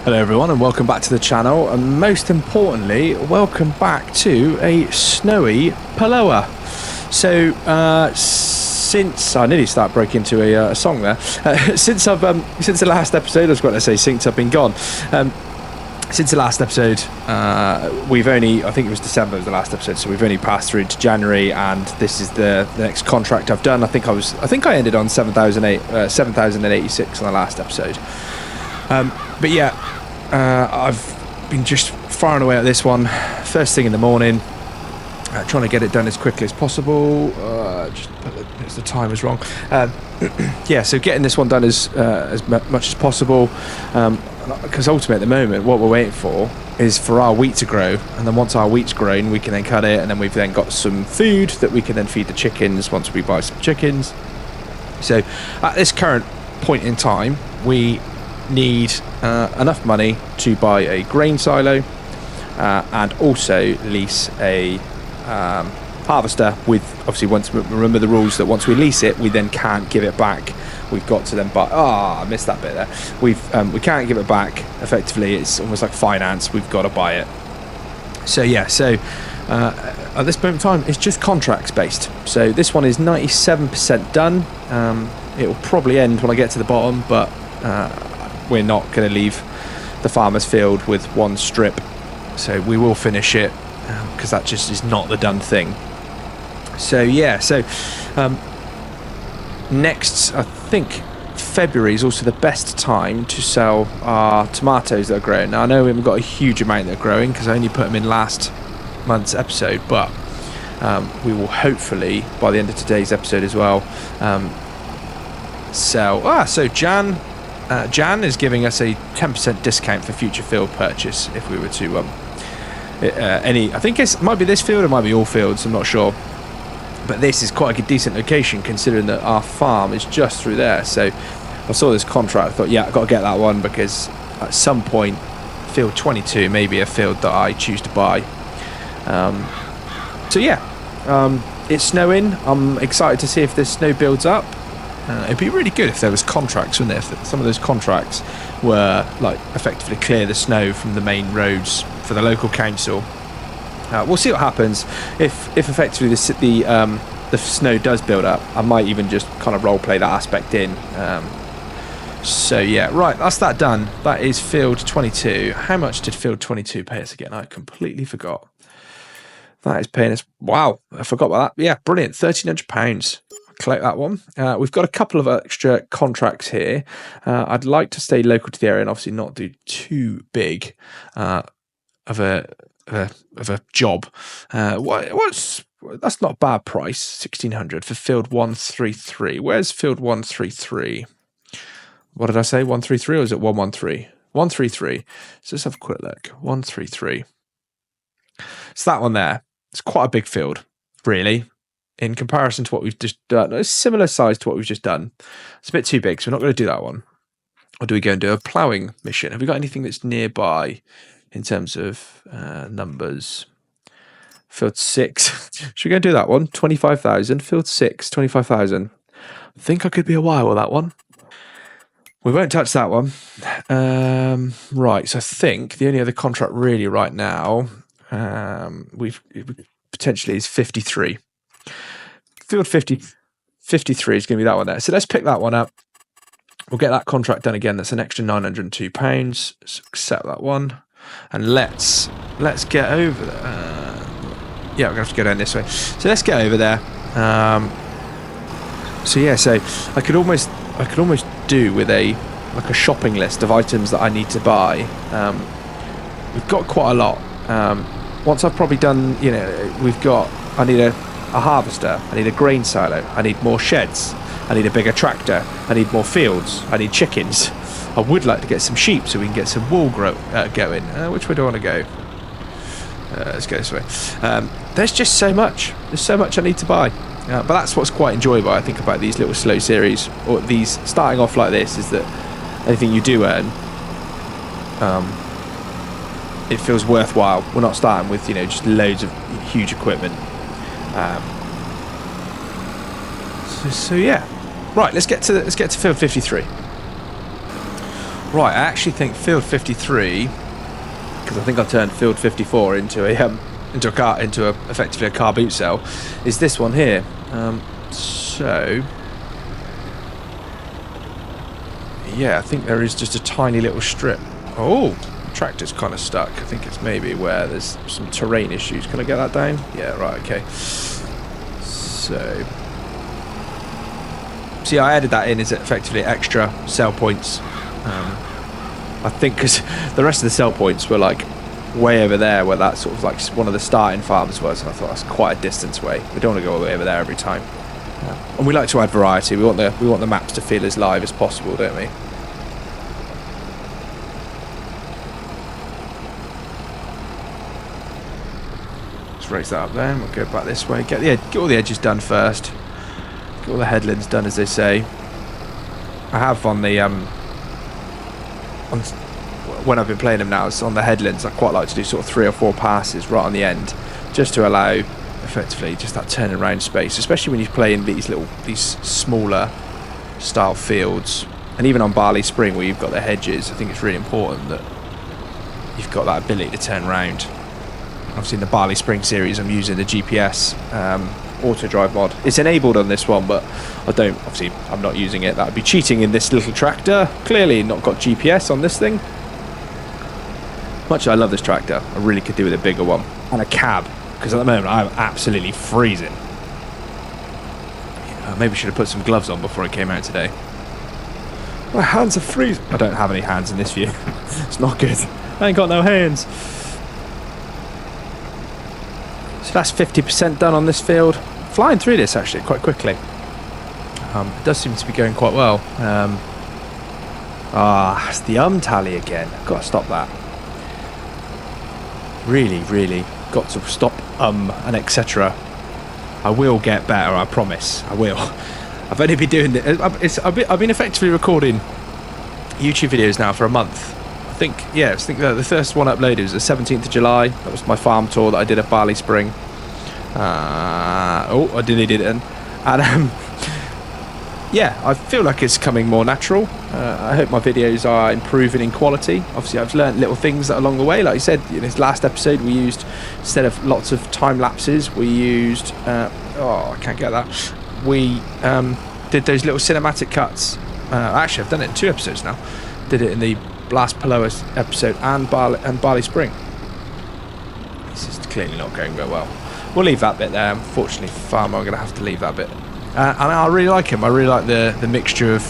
Hello everyone and welcome back to the channel, and most importantly welcome back to a snowy Polowa. So since I nearly start breaking into a song there, since the last episode, I was going to say since I've been gone, since the last episode we've only, I think it was December was the last episode, so we've only passed through to January, and this is the next contract I've done. I think I ended on 7,086 on the last episode. But yeah, I've been just firing away at this one first thing in the morning, trying to get it done as quickly as possible. The time is wrong. Yeah, so getting this one done as much as possible, because ultimately at the moment what we're waiting for is for our wheat to grow, and then once our wheat's grown we can then cut it, and then we've then got some food that we can then feed the chickens once we buy some chickens. So at this current point in time we need enough money to buy a grain silo and also lease a harvester with, obviously, remember the rules that once we lease it we then can't give it back. We've got to then buy, I missed that bit there. We can't give it back effectively. It's almost like finance, we've got to buy it. So yeah, at this moment in time it's just contracts based. So this one is 97% done. It will probably end when I get to the bottom, but we're not going to leave the farmer's field with one strip, so we will finish it, because that just is not the done thing. So yeah, next, I think February is also the best time to sell our tomatoes that are growing. Now I know we haven't got a huge amount that are growing because I only put them in last month's episode, but we will hopefully by the end of today's episode as well sell. So Jan is giving us a 10% discount for future field purchase if we were to I think it might be this field, it might be all fields, I'm not sure, but this is quite a decent location considering that our farm is just through there. So I saw this contract, I thought, yeah, I've got to get that one, because at some point field 22 may be a field that I choose to buy. So yeah, it's snowing. I'm excited to see if this snow builds up. It'd be really good if there was contracts, wouldn't it? If some of those contracts were like effectively clear the snow from the main roads for the local council. We'll see what happens. If effectively the snow does build up, I might even just kind of role play that aspect in. So yeah, right, that's that done. That is field 22. How much did field 22 pay us again? I completely forgot. That is paying us, wow, I forgot about that. Yeah, brilliant, £1,300. Collect that one. We've got a couple of extra contracts here. I'd like to stay local to the area and obviously not do too big of a job. That's not a bad price. 1,600 for field 133. Where's field 133? What did I say? 133, or is it 113? 133. So let's have a quick look. 133. It's that one there. It's quite a big field, really. In comparison to what we've just done, it's similar size to what we've just done. It's a bit too big, so we're not going to do that one. Or do we go and do a ploughing mission? Have we got anything that's nearby in terms of numbers? Field 6. Should we go and do that one? 25,000. Field 6, 25,000. I think I could be a while with that one. We won't touch that one. Right, so I think the only other contract really right now we've potentially is 53. Field 53 is going to be that one there. So let's pick that one up. We'll get that contract done again. That's an extra £902. So accept that one. And let's get over there. Yeah, we're going to have to go down this way. So let's get over there. So yeah, so I could almost do with a shopping list of items that I need to buy. We've got quite a lot. Once I've probably done, I need a harvester, I need a grain silo, I need more sheds, I need a bigger tractor, I need more fields, I need chickens. I would like to get some sheep so we can get some wool going. Which way do I want to go? Let's go this way. There's just so much. There's so much I need to buy. But that's what's quite enjoyable, I think, about these little slow series, or these starting off like this, is that anything you do earn, it feels worthwhile. We're not starting with just loads of huge equipment. So yeah, right. Let's get to field 53. Right, I actually think field 53, because I think I turned field 54 into a effectively a car boot cell, is this one here. So yeah, I think there is just a tiny little strip. Oh, the tractor's kind of stuck. I think it's maybe where there's some terrain issues. Can I get that down? Yeah, right, okay. So see, I added that in as effectively extra cell points. I think because the rest of the cell points were like way over there where that sort of like one of the starting farms was, and I thought that's quite a distance away. We don't want to go all the way over there every time. And we like to add variety. We want the maps to feel as live as possible, don't we? Let's raise that up then. We'll go back this way. Get all the edges done first. Get all the headlands done, as they say. I have on the when I've been playing them now, it's on the headlands. I quite like to do sort of 3 or 4 passes right on the end, just to allow effectively just that turning around space, especially when you're playing these smaller style fields. And even on Barley Spring, where you've got the hedges, I think it's really important that you've got that ability to turn around. Obviously in the Barley Spring series, I'm using the GPS auto drive mod. It's enabled on this one, but I'm not using it. That would be cheating in this little tractor. Clearly not got GPS on this thing. Much as I love this tractor, I really could do with a bigger one and a cab, because at the moment I'm absolutely freezing. Maybe should have put some gloves on before I came out today. My hands are freezing. I don't have any hands in this view. It's not good. I ain't got no hands. So that's 50% done on this field. Flying through this actually quite quickly. It does seem to be going quite well. It's the tally again. I've got to stop that. Really got to stop and etc. I will get better, I promise. I will. I've only been doing this. I've been effectively recording YouTube videos now for a month. I think the first one uploaded was the 17th of July. That was my farm tour that I did at Barley Spring. I did it. And yeah, I feel like it's coming more natural. I hope my videos are improving in quality. Obviously, I've learned little things along the way. Like I said, in this last episode, we used, instead of lots of time lapses, we used, I can't get that. We did those little cinematic cuts. Actually, I've done it in 2 episodes now. Did it in the last Polowa episode and Barley Spring. This is clearly not going very well. We'll leave that bit there. Unfortunately, for Farmer, I'm going to have to leave that bit. And I really like him. I really like the mixture of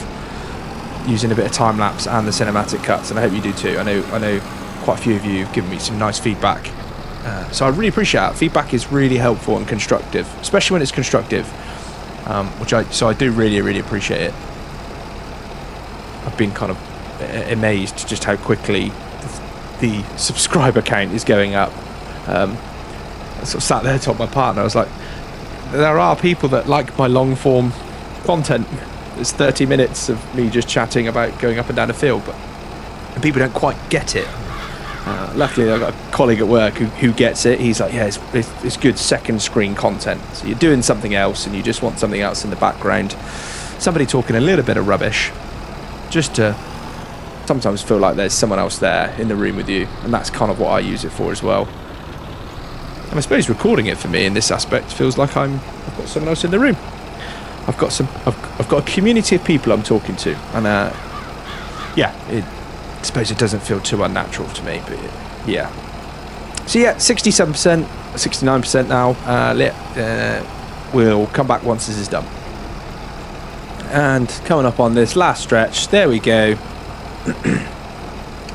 using a bit of time lapse and the cinematic cuts, and I hope you do too. I know quite a few of you have given me some nice feedback, so I really appreciate that. Feedback is really helpful and constructive, especially when it's constructive, so I do really appreciate it. I've been kind of amazed just how quickly the subscriber count is going up. I sort of sat there, told my partner, I was like, there are people that like my long form content. It's 30 minutes of me just chatting about going up and down a field, and people don't quite get it. Luckily, I've got a colleague at work who gets it. He's like, yeah, it's good second screen content. So you're doing something else and you just want something else in the background. Somebody talking a little bit of rubbish, just to sometimes feel like there's someone else there in the room with you, and that's kind of what I use it for as well. And I suppose recording it for me in this aspect feels like I've got someone else in the room. I've got a community of people I'm talking to, and I suppose it doesn't feel too unnatural to me, but yeah. So yeah, 67%, 69% now. We'll come back once this is done. And coming up on this last stretch, there we go.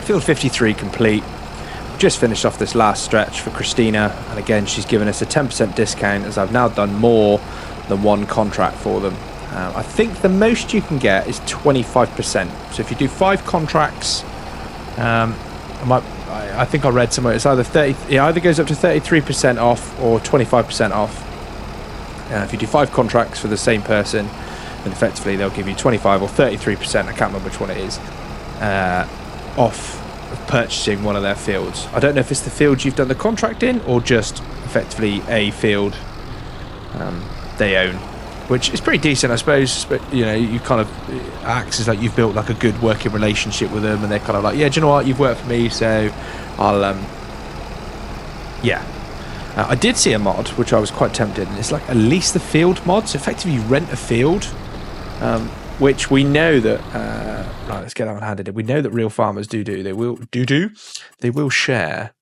Field 53 complete. Just finished off this last stretch for Christina, and again she's given us a 10% discount, as I've now done more than one contract for them. I think the most you can get is 25%. So if you do 5 contracts, I think I read somewhere it's either 30. It either goes up to 33% off or 25% off. If you do 5 contracts for the same person, then effectively they'll give you 25 or 33%. I can't remember which one it is. Off of purchasing one of their fields. I don't know if it's the field you've done the contract in or just effectively a field they own. which is pretty decent, I suppose. But you know, you kind of acts as like you've built like a good working relationship with them, and they're kind of like, yeah, do you know what, you've worked for me, so I'll yeah. I did see a mod which I was quite tempted, and it's like a lease the field mod. So effectively you rent a field, which we know that right, let's get that one handed in. We know that real farmers do. They will share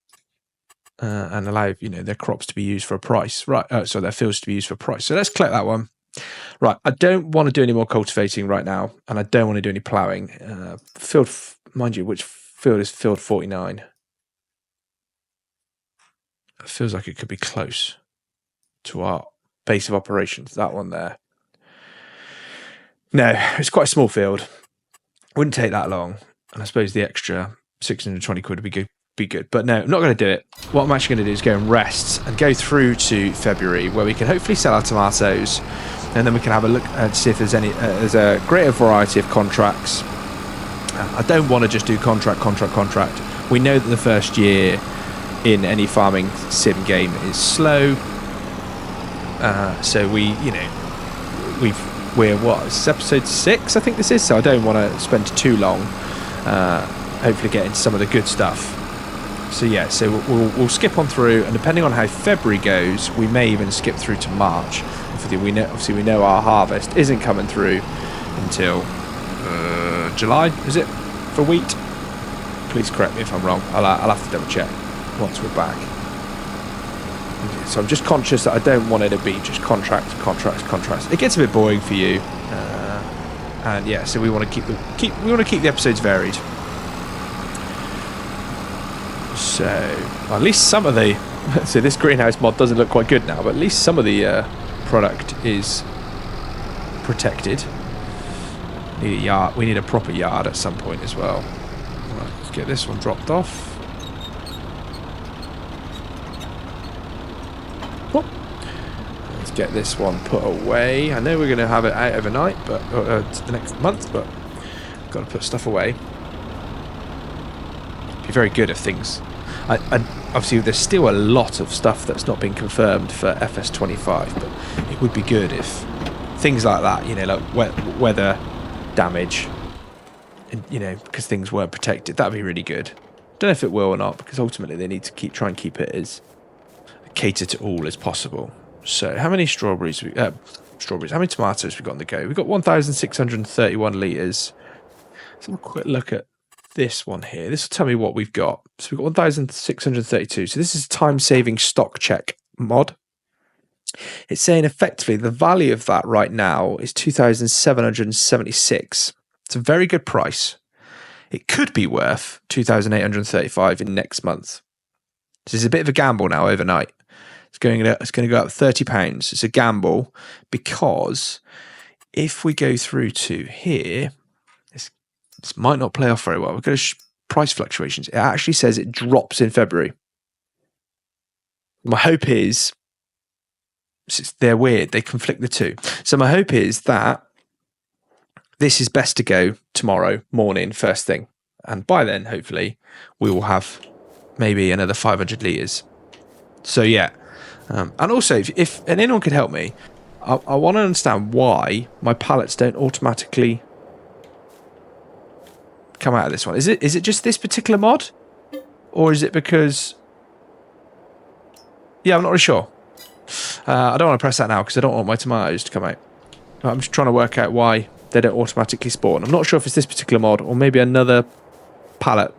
and allow, you know, their crops to be used for a price, right? So their fields to be used for a price. So let's collect that one. Right, I don't want to do any more cultivating right now, and I don't want to do any ploughing. Field, mind you, which field is field 49? It feels like it could be close to our base of operations. That one there. No, it's quite a small field. Wouldn't take that long, and I suppose the extra 620 quid would be good. But no, I'm not going to do it. What I'm actually going to do is go and rest and go through to February, where we can hopefully sell our tomatoes, and then we can have a look and see if there's there's a greater variety of contracts. I don't want to just do contract. We know that the first year in any farming sim game is slow, so we're what, it's episode 6 I think this is, so I don't want to spend too long hopefully getting some of the good stuff. So yeah, so we'll skip on through, and depending on how February goes, we may even skip through to March. Obviously we know our harvest isn't coming through until July, is it, for wheat? Please correct me if I'm wrong. I'll have to double check once we're back. So I'm just conscious that I don't want it to be just contracts. It gets a bit boring for you, and yeah, so we want to keep the episodes varied. So at least some of the so this greenhouse mod doesn't look quite good now, but at least some of the product is protected. We need a proper yard at some point as well. Right, let's get this one dropped off. Let's get this one put away. I know we're going to have it out overnight, but the next month, but I've got to put stuff away. It'd be very good if things. Obviously, there's still a lot of stuff that's not been confirmed for FS25, but it would be good if things like that, you know, like weather damage, and, you know, because things weren't protected, that'd be really good. Don't know if it will or not, because ultimately they need to try and keep it as cater to all as possible. So how many how many tomatoes we got on the go? We've got 1,631 litres. Let's have a quick look at this one here. This will tell me what we've got. So we've got 1,632. So this is a time-saving stock check mod. It's saying effectively the value of that right now is 2,776. It's a very good price. It could be worth 2,835 in next month. This is a bit of a gamble now overnight. It's going to go up £30. It's a gamble because if we go through to here, this might not play off very well. We're going to price fluctuations. It actually says it drops in February. My hope is, they're weird. They conflict the two. So my hope is that this is best to go tomorrow morning, first thing. And by then, hopefully, we will have maybe another 500 litres. So yeah. And also, if anyone could help me, I want to understand why my pallets don't automatically come out of this one. Is it just this particular mod? Or is it because... Yeah, I'm not really sure. I don't want to press that now because I don't want my tomatoes to come out. I'm just trying to work out why they don't automatically spawn. I'm not sure if it's this particular mod or maybe another pallet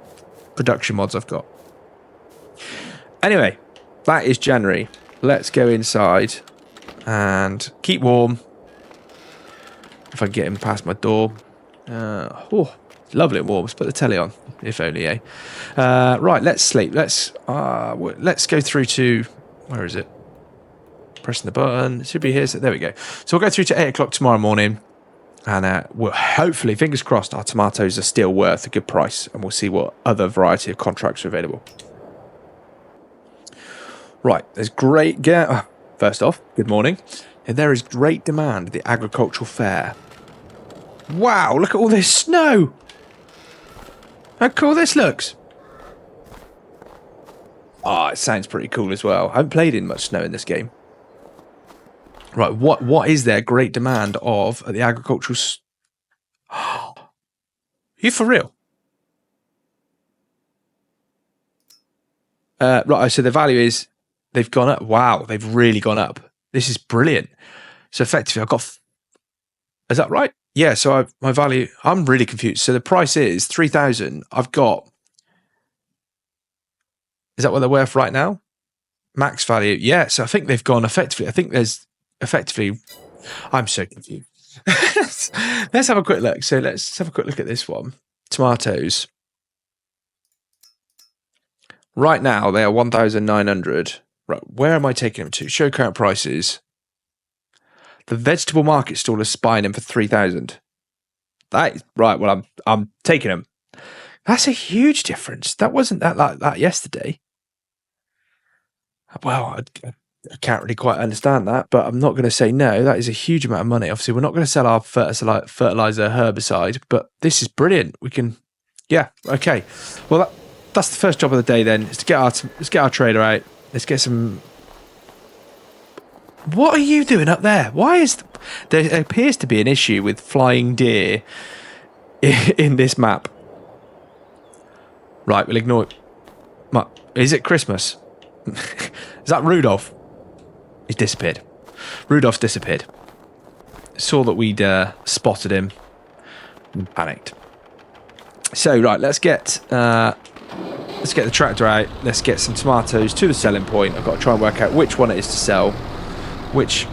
production mods I've got. Anyway, that is January. Let's go inside and keep warm. If I can get him past my door. Lovely and warm. Let's put the telly on, if only, eh? Right, let's sleep. Let's go through to... Where is it? Pressing the button. It should be here. So there we go. So we'll go through to 8 o'clock tomorrow morning. And we'll hopefully, fingers crossed, our tomatoes are still worth a good price. And we'll see what other variety of contracts are available. Right, there's great... First off, good morning. And there is great demand at the agricultural fair. Wow, look at all this snow. How cool this looks. Oh, it sounds pretty cool as well. I haven't played in much snow in this game. Right, what is there great demand of at the agricultural... You for real? Right, so the value is... They've gone up. Wow, they've really gone up. This is brilliant. So effectively, I've got... Is that right? Yeah, so my value... I'm really confused. So the price is 3,000. I've got... Is that what they're worth right now? Max value. Yeah, so I think they've gone effectively. I think there's effectively... I'm so confused. Let's have a quick look. So let's have a quick look at this one. Tomatoes. Right now, they are 1,900. Right, where am I taking them to? Show current prices. The vegetable market stall is buying them for 3,000. That is right. Well, I'm taking them. That's a huge difference. That wasn't that like that yesterday. Well, I can't really quite understand that, but I'm not going to say no. That is a huge amount of money. Obviously, we're not going to sell our fertilizer herbicide, but this is brilliant. We can, yeah, okay. Well, that's the first job of the day. Then is to let's get our trader out. Let's get some. What are you doing up there? Why is there appears to be an issue with flying deer in this map? Right, we'll ignore it. Is it Christmas? Is that Rudolph? He's disappeared. Rudolph's disappeared. Saw that we'd spotted him and panicked. So right, let's get the tractor out. Let's get some tomatoes to the selling point. I've got to try and work out which one it is to sell. Which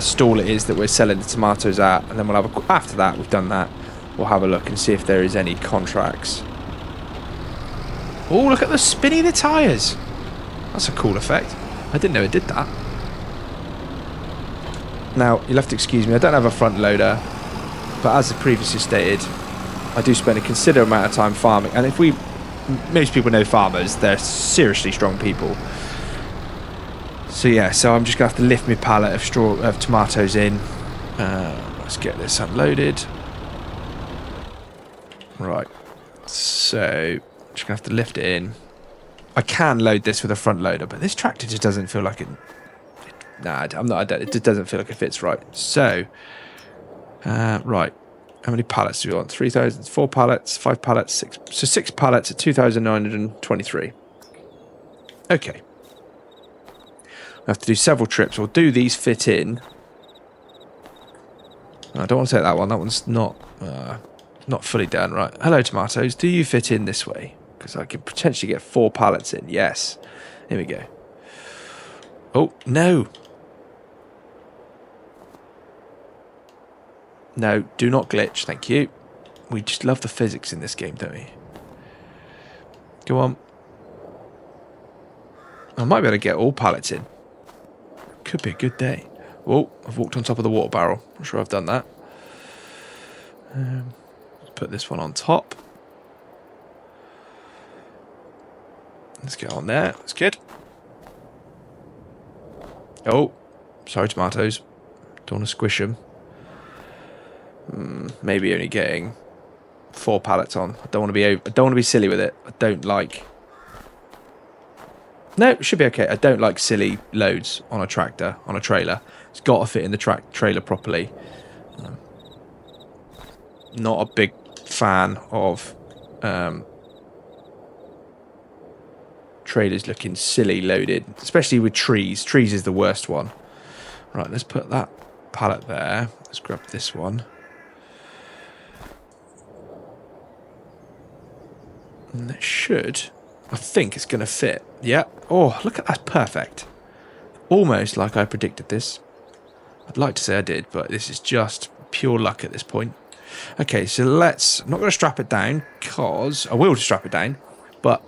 stall it is that we're selling the tomatoes at, and then we'll have after that we've done that, we'll have a look and see if there is any contracts. Oh, look at the spinning the tyres. That's a cool effect. I didn't know it did that. Now, you'll have to excuse me, I don't have a front loader, but as previously stated, I do spend a considerable amount of time farming, and most people know farmers, they're seriously strong people. So yeah, so I'm just going to have to lift my pallet of tomatoes in. Let's get this unloaded. Right, so just going to have to lift it in. I can load this with a front loader, but this tractor just doesn't feel like it. Nah, it just doesn't feel like it fits right. So, right. How many pallets do we want? 3,000, 4 pallets, 5 pallets, 6. So 6 pallets at 2,923. Okay. I have to do several trips. Or do these fit in? I don't want to take that one. That one's not fully done. Right. Hello, tomatoes. Do you fit in this way? Because I could potentially get 4 pallets in. Yes. Here we go. Oh, no. No, do not glitch, thank you. We just love the physics in this game, don't we? Go on. I might be able to get all pallets in. Could be a good day. Oh, I've walked on top of the water barrel. Not sure I've done that. Let's put this one on top. Let's get on there. That's good. Oh, sorry, tomatoes. Don't want to squish them. Maybe only getting 4 pallets on. I don't want to be silly with it. I don't like. No, it should be okay. I don't like silly loads on a tractor, on a trailer. It's got to fit in the trailer properly. Not a big fan of trailers looking silly loaded, especially with trees. Trees is the worst one. Right, let's put that pallet there. Let's grab this one. And it should, I think it's going to fit. Yeah. Oh, look at that. Perfect. Almost like I predicted this. I'd like to say I did, but this is just pure luck at this point. Okay, so I'm not going to strap it down, because I will strap it down, but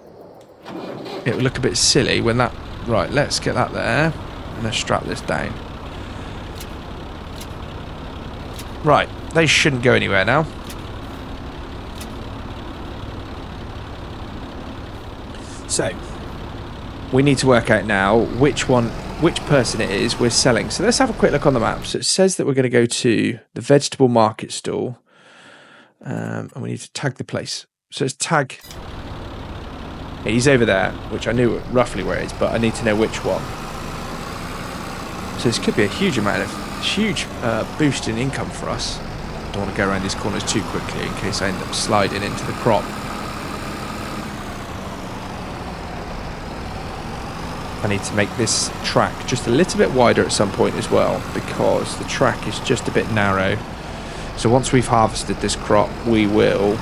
it will look a bit silly when that... Right, let's get that there, and let's strap this down. Right, they shouldn't go anywhere now. So, we need to work out now which person it is we're selling. So let's have a quick look on the map. So it says that we're going to go to the vegetable market stall, and we need to tag the place. So it's tag He's over there, which I knew roughly where it is, but I need to know which one. So this could be a huge boost in income for us. Don't want to go around these corners too quickly in case I end up sliding into the crop. I need to make this track just a little bit wider at some point as well, because the track is just a bit narrow. So once we've harvested this crop, we will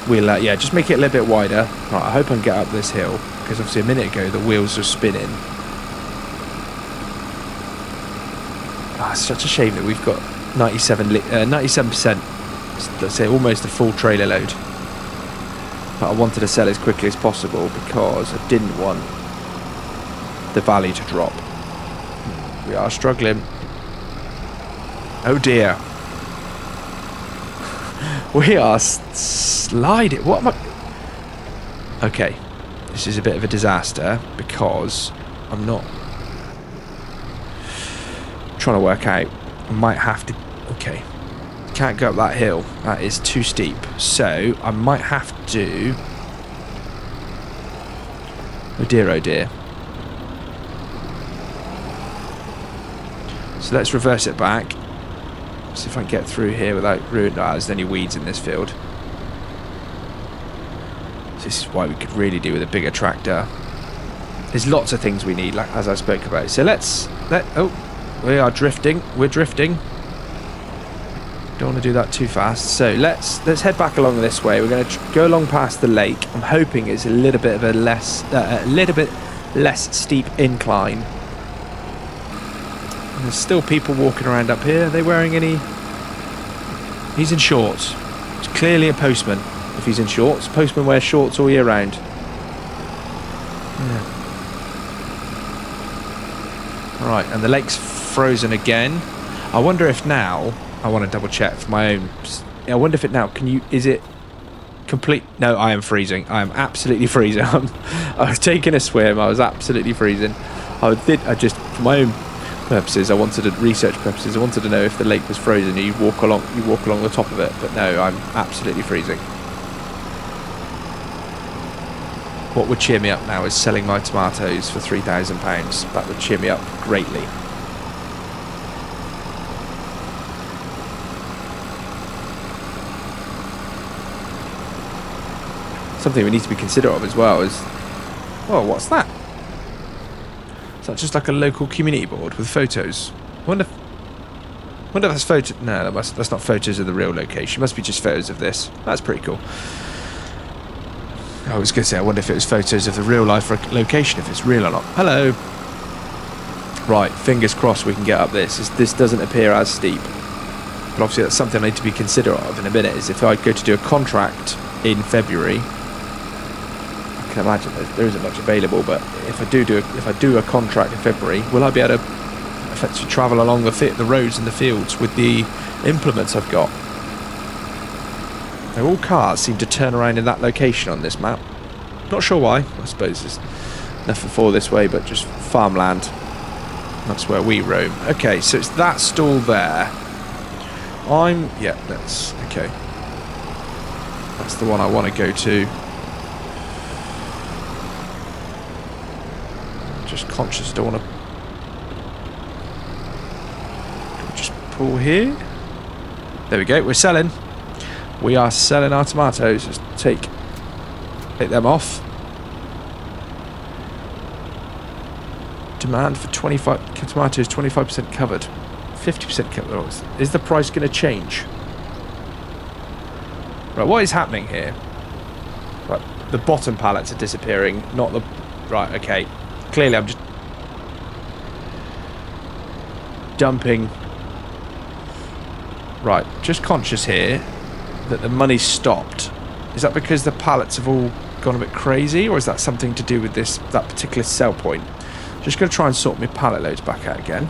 yeah, just make it a little bit wider. Right, I hope I can get up this hill, because obviously a minute ago the wheels were spinning. It's such a shame that we've got 97%, let's say almost a full trailer load. But I wanted to sell as quickly as possible because I didn't want the value to drop. We are struggling. Oh dear. We are sliding. What am I? Okay. This is a bit of a disaster because I'm not trying to work out. I might have to. Okay. Can't go up that hill. That is too steep. So I might have to. Oh dear, oh dear. So let's reverse it back. See if I can get through here without ruining. There's any weeds in this field. So this is why we could really do with a bigger tractor. There's lots of things we need, like as I spoke about. So oh, we are drifting. We're drifting. Don't want to do that too fast. So let's head back along this way. We're going to go along past the lake. I'm hoping it's a little bit less steep incline. And there's still people walking around up here. Are they wearing any? He's in shorts. It's clearly a postman. If he's in shorts, postman wears shorts all year round. Yeah. Right, and the lake's frozen again. I wonder if now. I want to double check for my own. I wonder if it now is it complete? No, I am freezing. I am absolutely freezing. I was taking a swim. I was absolutely freezing. I just for my own purposes. Research purposes. I wanted to know if the lake was frozen. You walk along the top of it, but no, I'm absolutely freezing. What would cheer me up now is selling my tomatoes for £3,000. That would cheer me up greatly. Something we need to be considerate of as well is, oh, what's that? Is that just like a local community board with photos? I wonder if that's photo. No, that's not photos of the real location. It must be just photos of this. That's pretty cool. I was going to say, I wonder if it was photos of the real life location, if it's real or not. Hello. Right, fingers crossed we can get up this. This doesn't appear as steep. But obviously that's something I need to be considerate of in a minute, is if I go to do a contract in February. I can imagine there isn't much available, but if I do a contract in February, will I be able to effectively travel along the roads and the fields with the implements I've got? Now, all cars seem to turn around in that location on this map. Not sure why. I suppose there's nothing for this way, but just farmland. That's where we roam. Okay, so it's that stall there. Okay. That's the one I want to go to. Just conscious, don't want to. Can we just pull here? There we go. We're selling. We are selling our tomatoes. Just take them off. Demand for 25 tomatoes, 25% covered, 50% covered. Is the price going to change? Right, what is happening here? Right, the bottom pallets are disappearing, not the. Right, okay. Clearly, I'm just dumping. Right, just conscious here that the money's stopped. Is that because the pallets have all gone a bit crazy, or is that something to do with that particular sell point? Just going to try and sort my pallet loads back out again.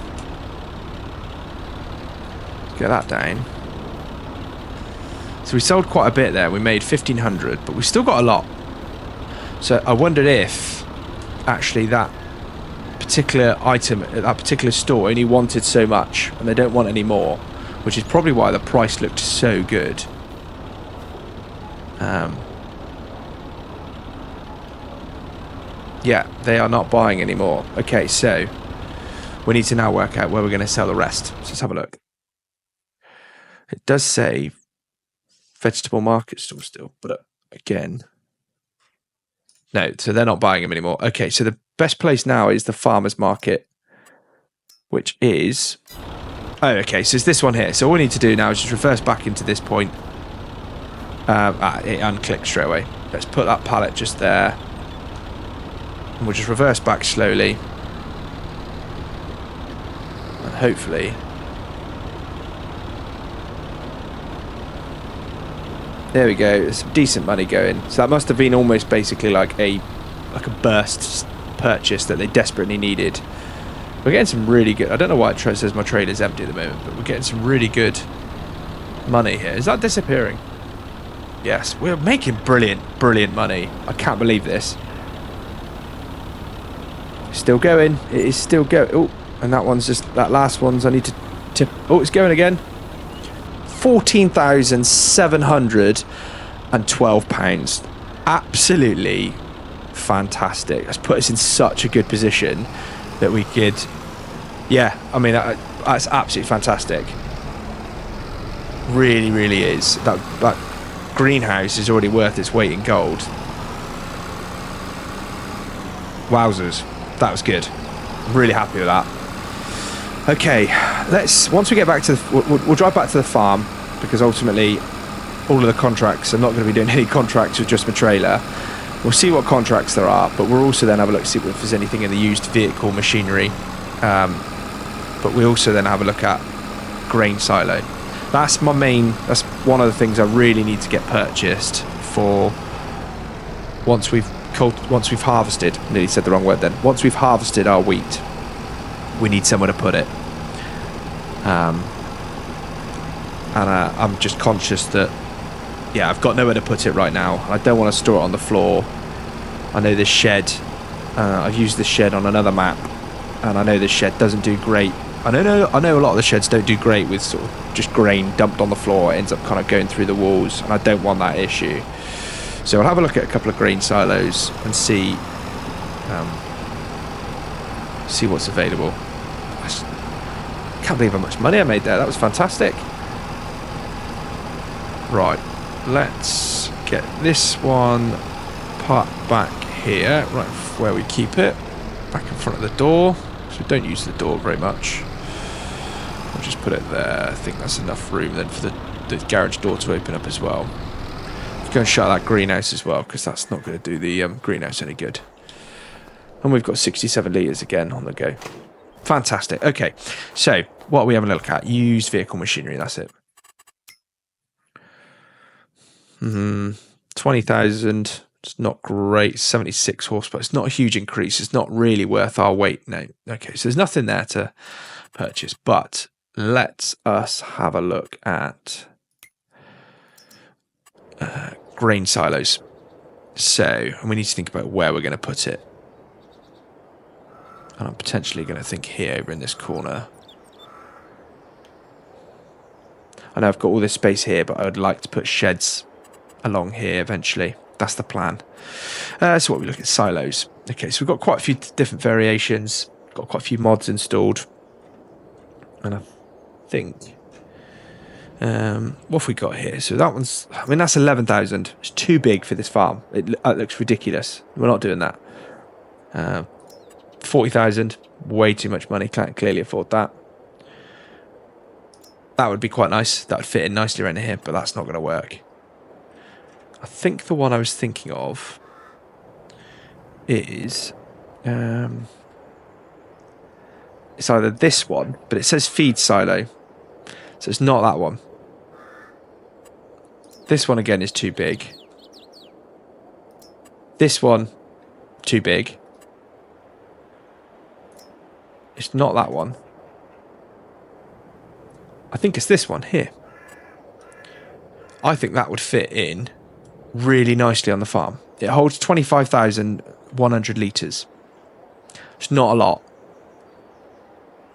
Let's get that down. So we sold quite a bit there. We made 1,500, but we still got a lot. So I wondered if actually that particular item at that particular store only wanted so much and they don't want any more, which is probably why the price looked so good. Yeah, they are not buying anymore. Okay, so we need to now work out where we're going to sell the rest. So let's have a look. It does say vegetable market store still, but again, no, so they're not buying them anymore. Okay, so the best place now is the farmer's market, which is... Oh, okay, so it's this one here. So all we need to do now is just reverse back into this point. It unclicked straight away. Let's put that pallet just there. And we'll just reverse back slowly. And hopefully... There we go, there's some decent money going. So that must have been almost basically like a burst purchase that they desperately needed. We're getting some really good... I don't know why it says my trailer's empty at the moment, but we're getting some really good money here. Is that disappearing? Yes, we're making brilliant money. I can't believe this. Still going. It is still going. Oh, and that one's just... That last one's I need to tip... Oh, it's going again. £14,712. Absolutely fantastic. That's put us in such a good position that we could... Yeah, I mean, that's absolutely fantastic. Really, really is. That greenhouse is already worth its weight in gold. Wowzers. That was good. I'm really happy with that. Okay, once we get back to we'll drive back to the farm, because ultimately all of the contracts, I'm not going to be doing any contracts with just my trailer. We'll see what contracts there are, but we'll also then have a look, see if there's anything in the used vehicle machinery. But we also then have a look at grain silo. That's one of the things I really need to get purchased for once we've harvested. Nearly said the wrong word then. Once we've harvested our wheat, we need somewhere to put it. And I'm just conscious that, yeah, I've got nowhere to put it right now. I don't want to store it on the floor. I know this shed, I've used this shed on another map, and I know this shed doesn't do great. I know a lot of the sheds don't do great with sort of just grain dumped on the floor. It ends up kind of going through the walls, and I don't want that issue. So I'll have a look at a couple of grain silos and see what's available. I can't believe how much money I made there. That was fantastic. Right, let's get this one parked back here, right where we keep it, back in front of the door. So we don't use the door very much. I'll just put it there. I think that's enough room then for the garage door to open up as well. Let's go and shut that greenhouse as well, because that's not going to do the greenhouse any good. And we've got 67 litres again on the go. Fantastic. Okay, so what are we having a look at? Used vehicle machinery, that's it. 20,000. It's not great. 76 horsepower. It's not a huge increase. It's not really worth our weight. No. Okay, so there's nothing there to purchase. But let's us have a look at grain silos. So, and we need to think about where we're going to put it. And I'm potentially going to think here over in this corner. I know I've got all this space here, but I would like to put sheds along here eventually. That's the plan. So what we look at silos. Okay, so we've got quite a few different variations. Got quite a few mods installed. And I think... what have we got here? So that one's... I mean, that's 11,000. It's too big for this farm. It looks ridiculous. We're not doing that. 40,000. Way too much money. Can't clearly afford that. That would be quite nice. That would fit in nicely around here, but that's not going to work. I think the one I was thinking of is it's either this one, but it says feed silo, so it's not that one. This one again is too big. This one, too big. It's not that one. I think it's this one here. I think that would fit in really nicely on the farm. It holds 25,100 litres. It's not a lot,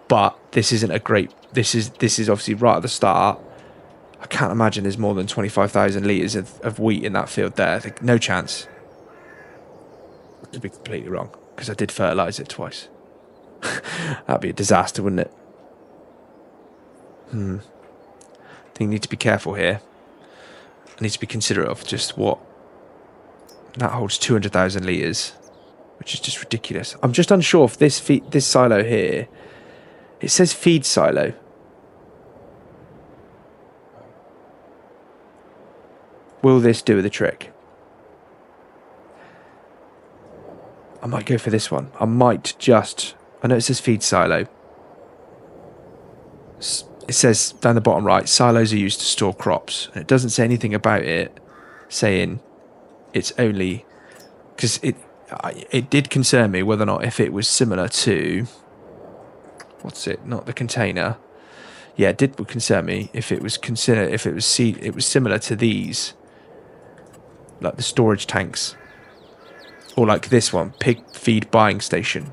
but this isn't a great... This is obviously right at the start. I can't imagine there's more than 25,000 litres of wheat in that field there. I think no chance. I could be completely wrong. because I did fertilise it twice. That'd be a disaster, wouldn't it? I think you need to be careful here. I need to be considerate of just what... That holds 200,000 litres, which is just ridiculous. I'm just unsure if this silo here... It says feed silo. Will this do the trick? I might go for this one. I might just... I know it says feed silo. It says down the bottom right, silos are used to store crops. And it doesn't say anything about it saying it's only... Because it did concern me whether or not if it was similar to... What's it? Not the container. Yeah, it did concern me if it was similar to these, like the storage tanks, or like this one, pig feed buying station.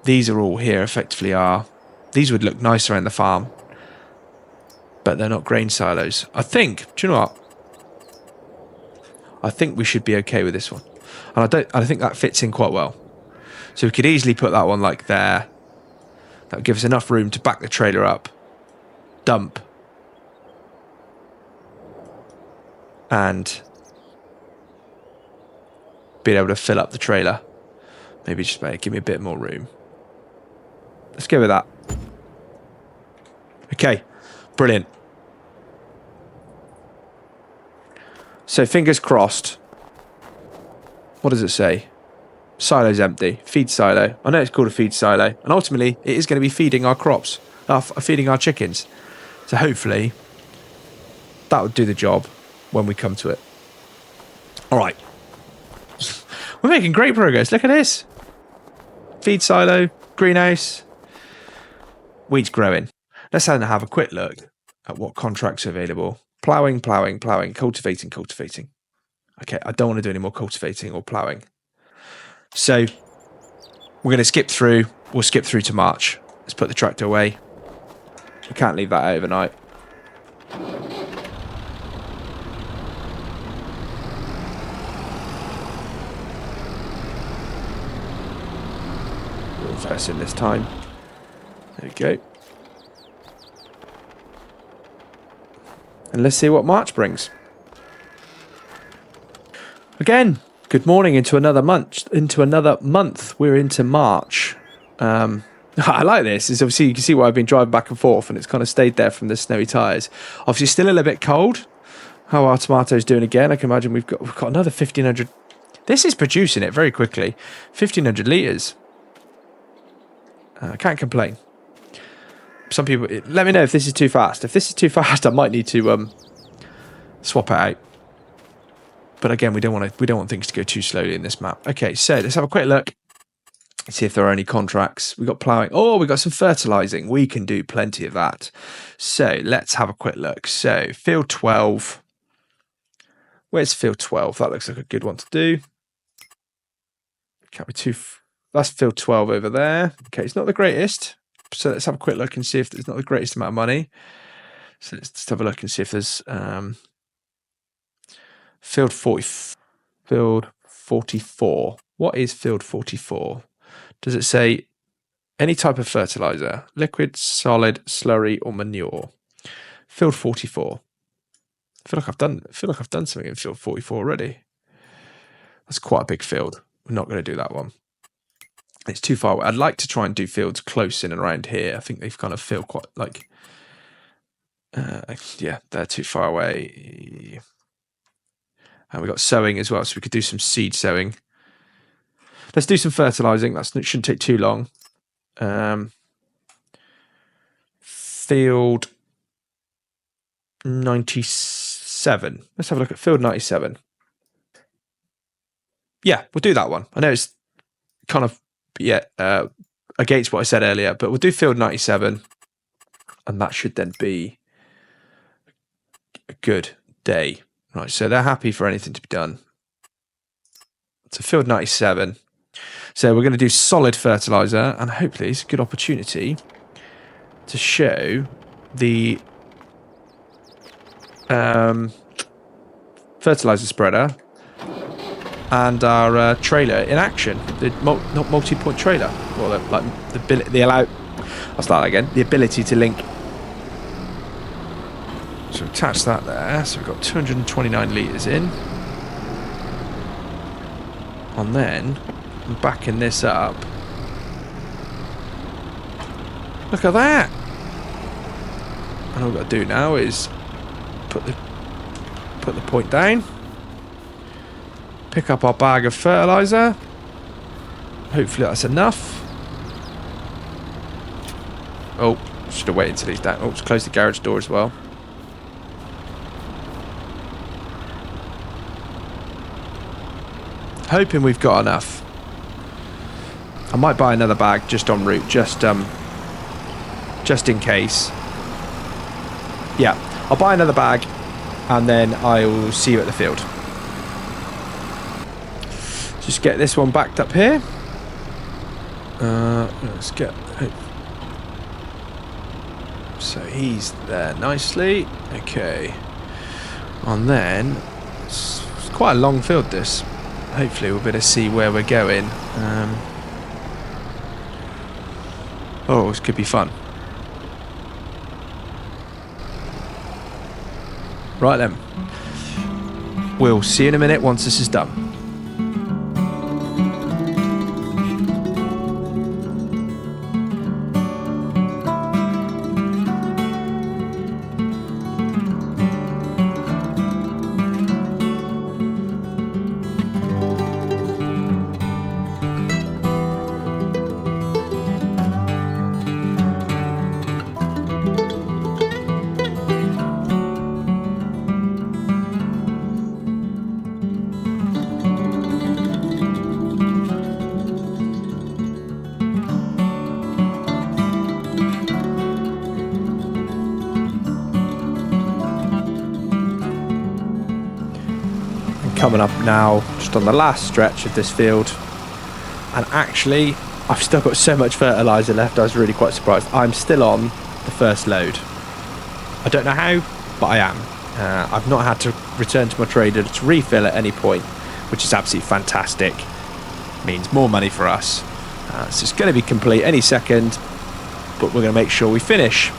These are all here effectively are. These would look nicer around the farm, but they're not grain silos. I think. Do you know what? I think we should be okay with this one, and I think that fits in quite well. So we could easily put that one like there. That would give us enough room to back the trailer up, dump, and be able to fill up the trailer. Maybe just give me a bit more room. Let's go with that. Okay, brilliant. So fingers crossed. What does it say? Silo's empty. Feed silo. I know it's called a feed silo. And ultimately, it is going to be feeding our crops. Feeding our chickens. So hopefully, that would do the job when we come to it. Alright. We're making great progress. Look at this. Feed silo. Greenhouse. Weeds growing. Let's then have a quick look at what contracts are available. Ploughing, ploughing, ploughing. Cultivating, cultivating. Okay, I don't want to do any more cultivating or ploughing. So, we're going to skip through. We'll skip through to March. Let's put the tractor away. We can't leave that overnight. We'll reverse in this time. There we go. And let's see what March brings. Again. Good morning into another month. We're into March. I like this. It's obviously you can see why I've been driving back and forth, and it's kind of stayed there from the snowy tyres. Obviously, still a little bit cold. How are tomatoes doing again? I can imagine we've got another 1,500. This is producing it very quickly. 1,500 litres. I can't complain. Some people let me know if this is too fast. If this is too fast, I might need to swap it out. But again, we don't want things to go too slowly in this map. Okay, so let's have a quick look. See if there are any contracts. We've got ploughing. Oh, we've got some fertilising. We can do plenty of that. So let's have a quick look. So field 12. Where's field 12? That looks like a good one to do. Can't be too... That's field 12 over there. Okay, it's not the greatest. So let's have a quick look and see if it's not the greatest amount of money. So let's just have a look and see if there's... Field 44. What is field 44? Does it say any type of fertilizer? Liquid, solid, slurry, or manure? Field 44. I feel like I've done something in field 44 already. That's quite a big field. We're not going to do that one. It's too far away. I'd like to try and do fields close in and around here. I think they've kind of feel quite like... yeah, they're too far away. And we've got sowing as well, so we could do some seed sowing. Let's do some fertilising. That shouldn't take too long. Field 97. Let's have a look at field 97. Yeah, we'll do that one. I know it's kind of, against what I said earlier, but we'll do field 97. And that should then be a good day. Right, so they're happy for anything to be done. So field 97. So we're going to do solid fertiliser, and hopefully it's a good opportunity to show the fertiliser spreader and our trailer in action. The not multi-point trailer. Well, like I'll start again. The ability to link. So attach that there. So we've got 229 litres in. And then I'm backing this up. Look at that! And all we've got to do now is put the point down. Pick up our bag of fertiliser. Hopefully that's enough. Oh, should have waited until he's down. Oh, let's close the garage door as well. Hoping we've got enough. I might buy another bag just en route, just in case. Yeah, I'll buy another bag and then I'll see you at the field. Just get this one backed up here. Let's get. So he's there nicely. Okay, and then it's quite a long field. This. Hopefully we'll be able to see where we're going. Oh, this could be fun. Right then. We'll see you in a minute once this is done. Coming up now, just on the last stretch of this field, and actually I've still got so much fertiliser left. I was really quite surprised. I'm still on the first load. I don't know how, but I am. I've not had to return to my trader to refill at any point, which is absolutely fantastic. Means more money for us. So it's going to be complete any second, but we're going to make sure we finish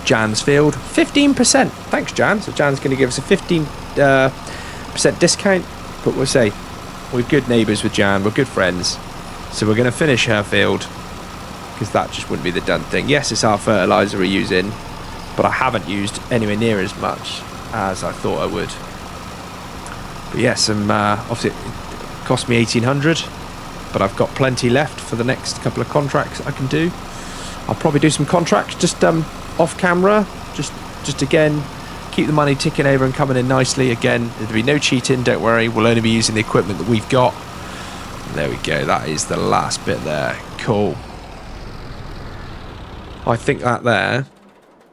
Jan's field. 15%. Thanks, Jan. So Jan's going to give us a 15% discount, but we'll say we're good neighbours with Jan, we're good friends, so we're going to finish her field because that just wouldn't be the done thing. Yes, it's our fertiliser we're using, but I haven't used anywhere near as much as I thought I would. But yes, obviously it cost me 1,800, but I've got plenty left for the next couple of contracts I can do. I'll probably do some contracts just off camera, just again keep the money ticking over and coming in nicely. Again, there'll be no cheating, don't worry. We'll only be using the equipment that we've got. And there we go. That is the last bit there. Cool. I think that there,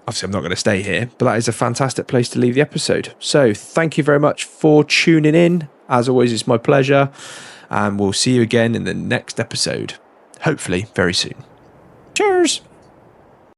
obviously I'm not going to stay here, but that is a fantastic place to leave the episode. So thank you very much for tuning in. As always, it's my pleasure. And we'll see you again in the next episode. Hopefully very soon. Cheers.